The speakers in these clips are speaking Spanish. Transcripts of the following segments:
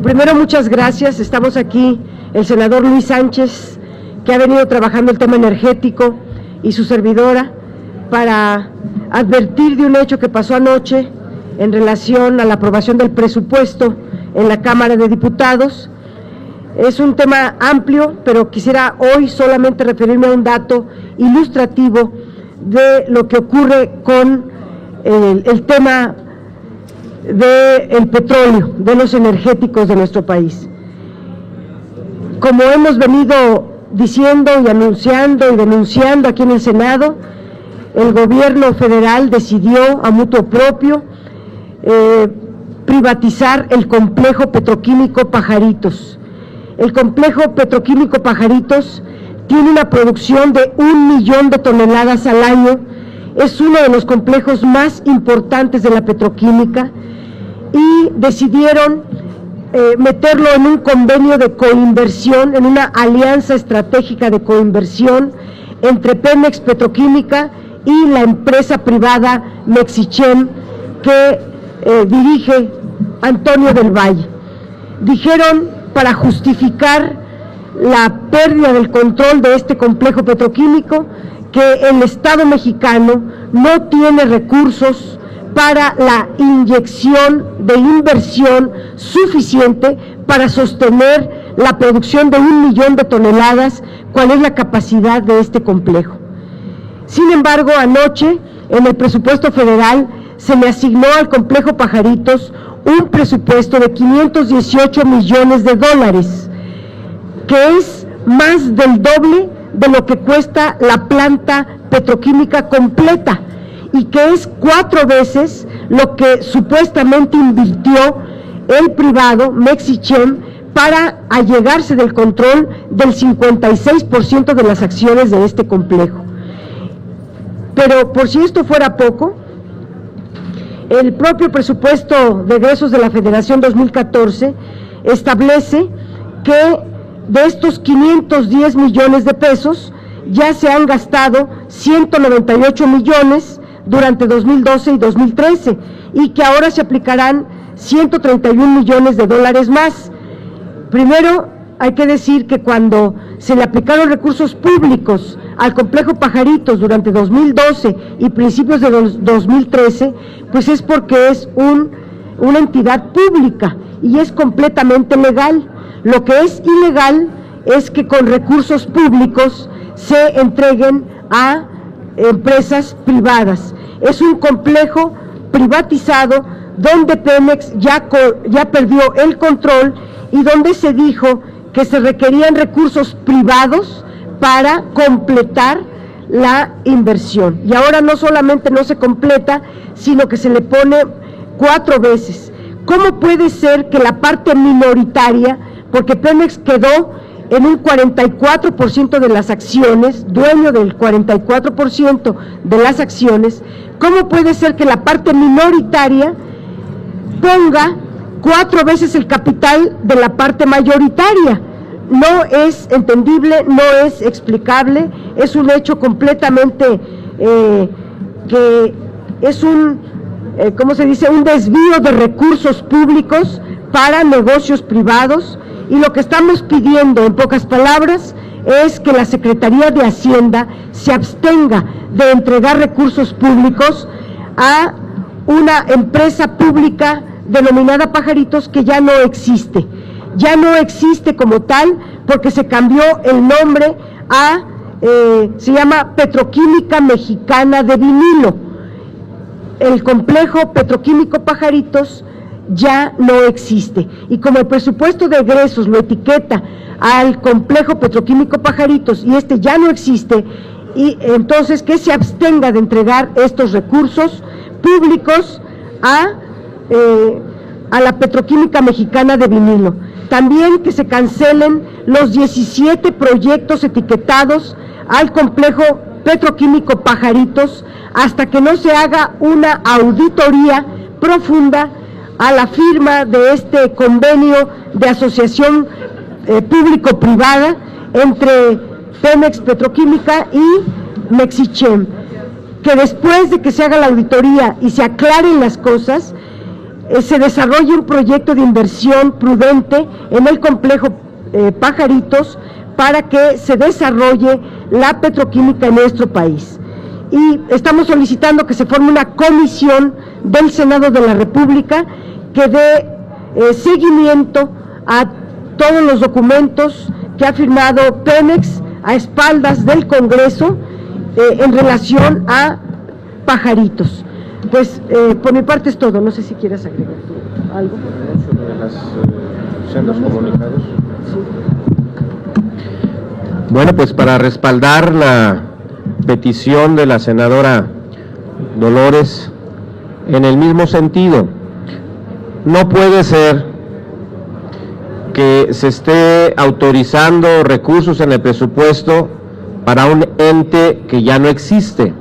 Primero, muchas gracias. Estamos aquí el senador Luis Sánchez, que ha venido trabajando el tema energético, y su servidora, para advertir de un hecho que pasó anoche en relación a la aprobación del presupuesto en la Cámara de Diputados. Es un tema amplio, pero quisiera hoy solamente referirme a un dato ilustrativo de lo que ocurre con el tema del petróleo, de los energéticos de nuestro país. Como hemos venido diciendo y anunciando y denunciando aquí en el Senado, el gobierno federal decidió a mutuo propio privatizar el complejo petroquímico Pajaritos. El complejo petroquímico Pajaritos tiene una producción de 1 millón de toneladas al año, es uno de los complejos más importantes de la petroquímica, y decidieron meterlo en un convenio de coinversión, en una alianza estratégica de coinversión entre Pemex Petroquímica y la empresa privada Mexichem, que dirige Antonio del Valle. Dijeron, para justificar la pérdida del control de este complejo petroquímico, que el Estado mexicano no tiene recursos para la inyección de inversión suficiente para sostener la producción de 1 millón de toneladas, cuál es la capacidad de este complejo. Sin embargo, anoche, en el presupuesto federal, se le asignó al complejo Pajaritos un presupuesto de 518 millones de dólares, que es más del doble de lo que cuesta la planta petroquímica completa, y que es 4 veces lo que supuestamente invirtió el privado Mexichem para allegarse del control del 56% de las acciones de este complejo. Pero por si esto fuera poco, el propio presupuesto de egresos de la Federación 2014 establece que de estos 510 millones de pesos ya se han gastado 198 millones durante 2012 y 2013, y que ahora se aplicarán 131 millones de dólares más. Primero, hay que decir que cuando se le aplicaron recursos públicos al complejo Pajaritos durante 2012 y principios de 2013, pues es porque es una entidad pública y es completamente legal. Lo que es ilegal es que con recursos públicos se entreguen a empresas privadas. Es un complejo privatizado donde Pemex ya perdió el control y donde se dijo que se requerían recursos privados para completar la inversión. Y ahora no solamente no se completa, sino que se le pone 4 veces. ¿Cómo puede ser que la parte minoritaria, porque Pemex quedó en un 44% de las acciones, dueño del 44% de las acciones, cómo puede ser que la parte minoritaria ponga 4 veces el capital de la parte mayoritaria? No es entendible, no es explicable, es un hecho completamente que es un desvío de recursos públicos para negocios privados. Y lo que estamos pidiendo, en pocas palabras, es que la Secretaría de Hacienda se abstenga de entregar recursos públicos a una empresa pública denominada Pajaritos, que ya no existe. Ya no existe como tal, porque se cambió el nombre a, se llama Petroquímica Mexicana de Vinilo. El complejo petroquímico Pajaritos ya no existe, y como el presupuesto de egresos lo etiqueta al complejo petroquímico Pajaritos y este ya no existe, y entonces que se abstenga de entregar estos recursos públicos a la Petroquímica Mexicana de Vinilo. También que se cancelen los 17 proyectos etiquetados al complejo petroquímico Pajaritos hasta que no se haga una auditoría profunda a la firma de este convenio de asociación público-privada entre Pemex Petroquímica y Mexichem, que después de que se haga la auditoría y se aclaren las cosas, se desarrolle un proyecto de inversión prudente en el complejo Pajaritos para que se desarrolle la petroquímica en nuestro país. Y estamos solicitando que se forme una comisión del Senado de la República que dé seguimiento a todos los documentos que ha firmado Pemex a espaldas del Congreso en relación a Pajaritos. Pues por mi parte es todo, no sé si quieres agregar tú algo. Sobre las sendos comunicados. Sí. Bueno, pues para respaldar la petición de la senadora Dolores, en el mismo sentido, no puede ser que se esté autorizando recursos en el presupuesto para un ente que ya no existe.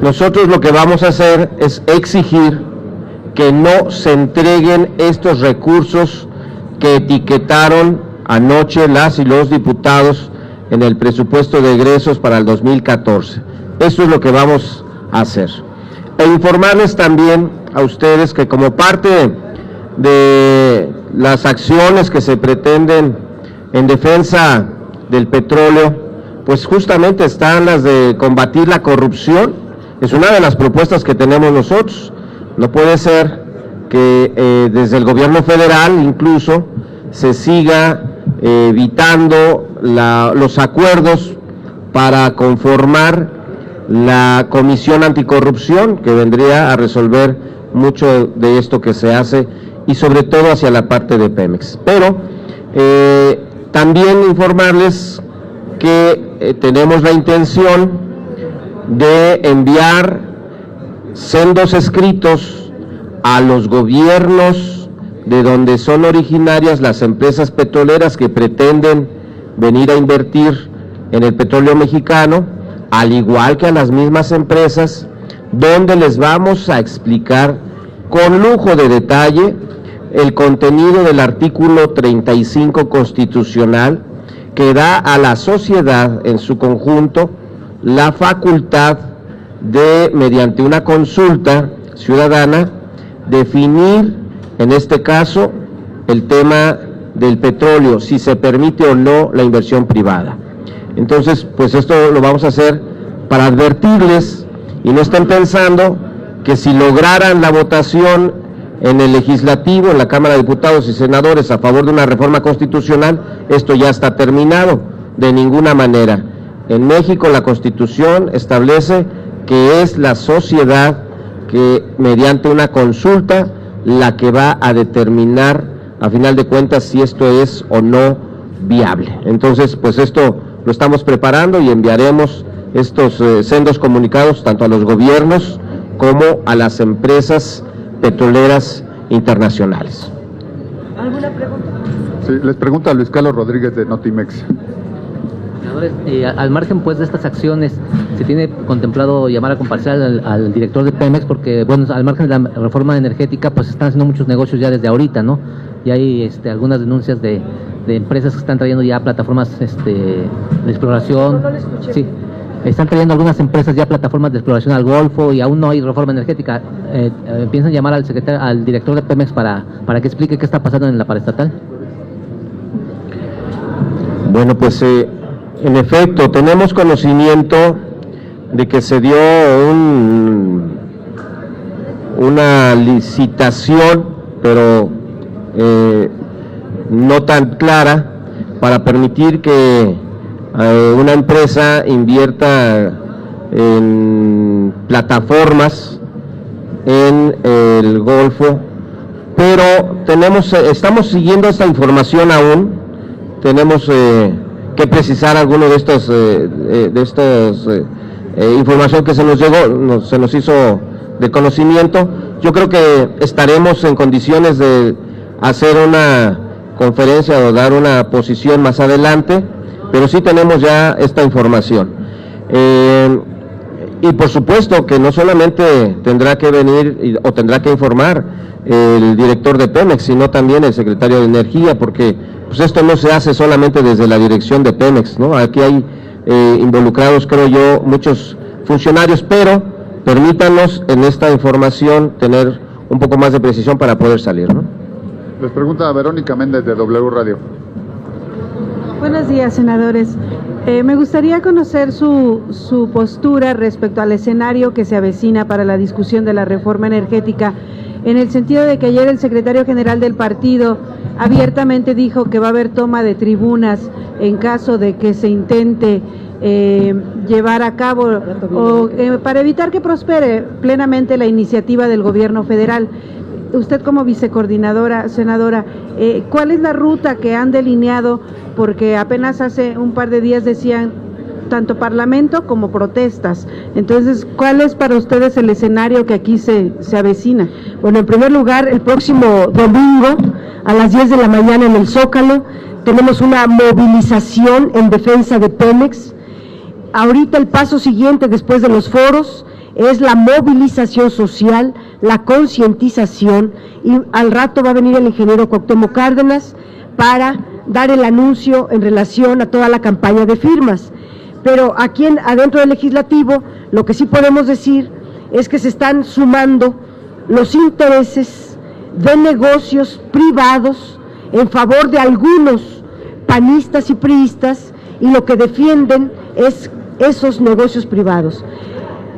Nosotros lo que vamos a hacer es exigir que no se entreguen estos recursos que etiquetaron anoche las y los diputados en el presupuesto de egresos para el 2014. Eso es lo que vamos a hacer. E informarles también a ustedes que como parte de las acciones que se pretenden en defensa del petróleo, pues justamente están las de combatir la corrupción. Es una de las propuestas que tenemos nosotros. No puede ser que desde el gobierno federal incluso se siga evitando los acuerdos para conformar la Comisión Anticorrupción, que vendría a resolver mucho de esto que se hace y sobre todo hacia la parte de Pemex. Pero también informarles que tenemos la intención de enviar sendos escritos a los gobiernos de donde son originarias las empresas petroleras que pretenden venir a invertir en el petróleo mexicano, al igual que a las mismas empresas, donde les vamos a explicar con lujo de detalle el contenido del artículo 35 constitucional que da a la sociedad en su conjunto la facultad de, mediante una consulta ciudadana, definir, en este caso, el tema del petróleo, si se permite o no la inversión privada. Entonces, pues esto lo vamos a hacer para advertirles y no estén pensando que si lograran la votación en el legislativo, en la Cámara de Diputados y Senadores a favor de una reforma constitucional, esto ya está terminado. De ninguna manera. En México la Constitución establece que es la sociedad que mediante una consulta la que va a determinar a final de cuentas si esto es o no viable. Entonces, pues esto lo estamos preparando y enviaremos estos sendos comunicados tanto a los gobiernos como a las empresas petroleras internacionales. ¿Alguna pregunta? Sí, les pregunta Luis Carlos Rodríguez de Notimex. Al margen pues de estas acciones, ¿se tiene contemplado llamar a comparecer al director de Pemex? Porque, bueno, al margen de la reforma energética, pues están haciendo muchos negocios ya desde ahorita, ¿no? Y hay algunas denuncias de empresas que están trayendo ya plataformas de exploración. No lo escuché. Sí, están trayendo algunas empresas ya plataformas de exploración al Golfo y aún no hay reforma energética. ¿Piensan llamar al director de Pemex para que explique qué está pasando en la paraestatal? Bueno, pues en efecto, tenemos conocimiento de que se dio una licitación, pero no tan clara, para permitir que una empresa invierta en plataformas en el Golfo, pero estamos siguiendo esta información aún, tenemos que precisar alguno de estos información que se nos llegó, se nos hizo de conocimiento. Yo creo que estaremos en condiciones de hacer una conferencia o dar una posición más adelante, pero sí tenemos ya esta información. Y por supuesto que no solamente tendrá que venir o tendrá que informar el director de Pemex, sino también el secretario de Energía, porque pues esto no se hace solamente desde la dirección de Pemex, ¿no? Aquí hay involucrados, creo yo, muchos funcionarios, pero permítanos en esta información tener un poco más de precisión para poder salir, ¿no? Les pregunta Verónica Méndez de W Radio. Buenos días, senadores. Me gustaría conocer su postura respecto al escenario que se avecina para la discusión de la reforma energética, en el sentido de que ayer el secretario general del partido abiertamente dijo que va a haber toma de tribunas en caso de que se intente llevar a cabo o para evitar que prospere plenamente la iniciativa del gobierno federal. Usted como vicecoordinadora, senadora, ¿cuál es la ruta que han delineado? Porque apenas hace un par de días decían tanto parlamento como protestas. Entonces, ¿cuál es para ustedes el escenario que aquí se avecina? Bueno, en primer lugar, el próximo domingo a las 10 de la mañana en el Zócalo tenemos una movilización en defensa de Pemex. Ahorita el paso siguiente después de los foros es la movilización social, la concientización, y al rato va a venir el ingeniero Cuauhtémoc Cárdenas para dar el anuncio en relación a toda la campaña de firmas. Pero aquí adentro del legislativo, lo que sí podemos decir es que se están sumando los intereses de negocios privados en favor de algunos panistas y priistas, y lo que defienden es esos negocios privados.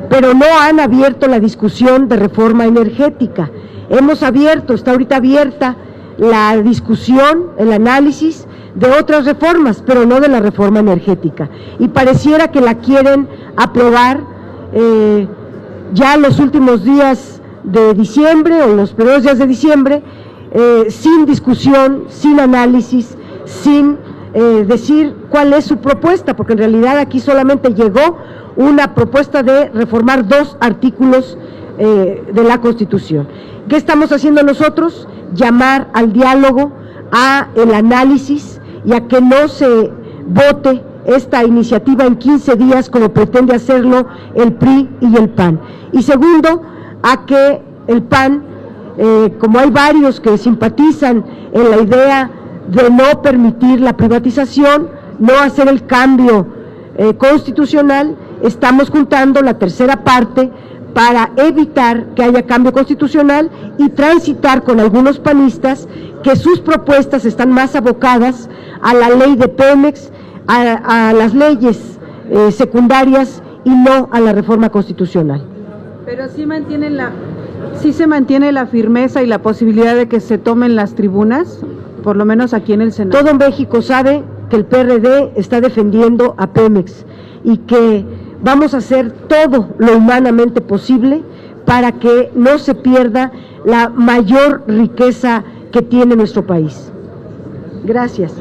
Pero no han abierto la discusión de reforma energética. Hemos abierto, está ahorita abierta la discusión, el análisis de otras reformas, pero no de la reforma energética. Y pareciera que la quieren aprobar ya los últimos días de diciembre o los primeros días de diciembre, sin discusión, sin análisis, sin decir cuál es su propuesta, porque en realidad aquí solamente llegó una propuesta de reformar 2 artículos de la Constitución. ¿Qué estamos haciendo nosotros? Llamar al diálogo, a el análisis y a que no se vote esta iniciativa en 15 días como pretende hacerlo el PRI y el PAN. Y segundo, a que el PAN, como hay varios que simpatizan en la idea de no permitir la privatización, no hacer el cambio constitucional, estamos juntando la tercera parte para evitar que haya cambio constitucional y transitar con algunos panistas que sus propuestas están más abocadas a la ley de Pemex, a las leyes secundarias y no a la reforma constitucional. Pero sí se mantiene la firmeza y la posibilidad de que se tomen las tribunas, por lo menos aquí en el Senado. Todo México sabe que el PRD está defendiendo a Pemex y que vamos a hacer todo lo humanamente posible para que no se pierda la mayor riqueza que tiene nuestro país. Gracias.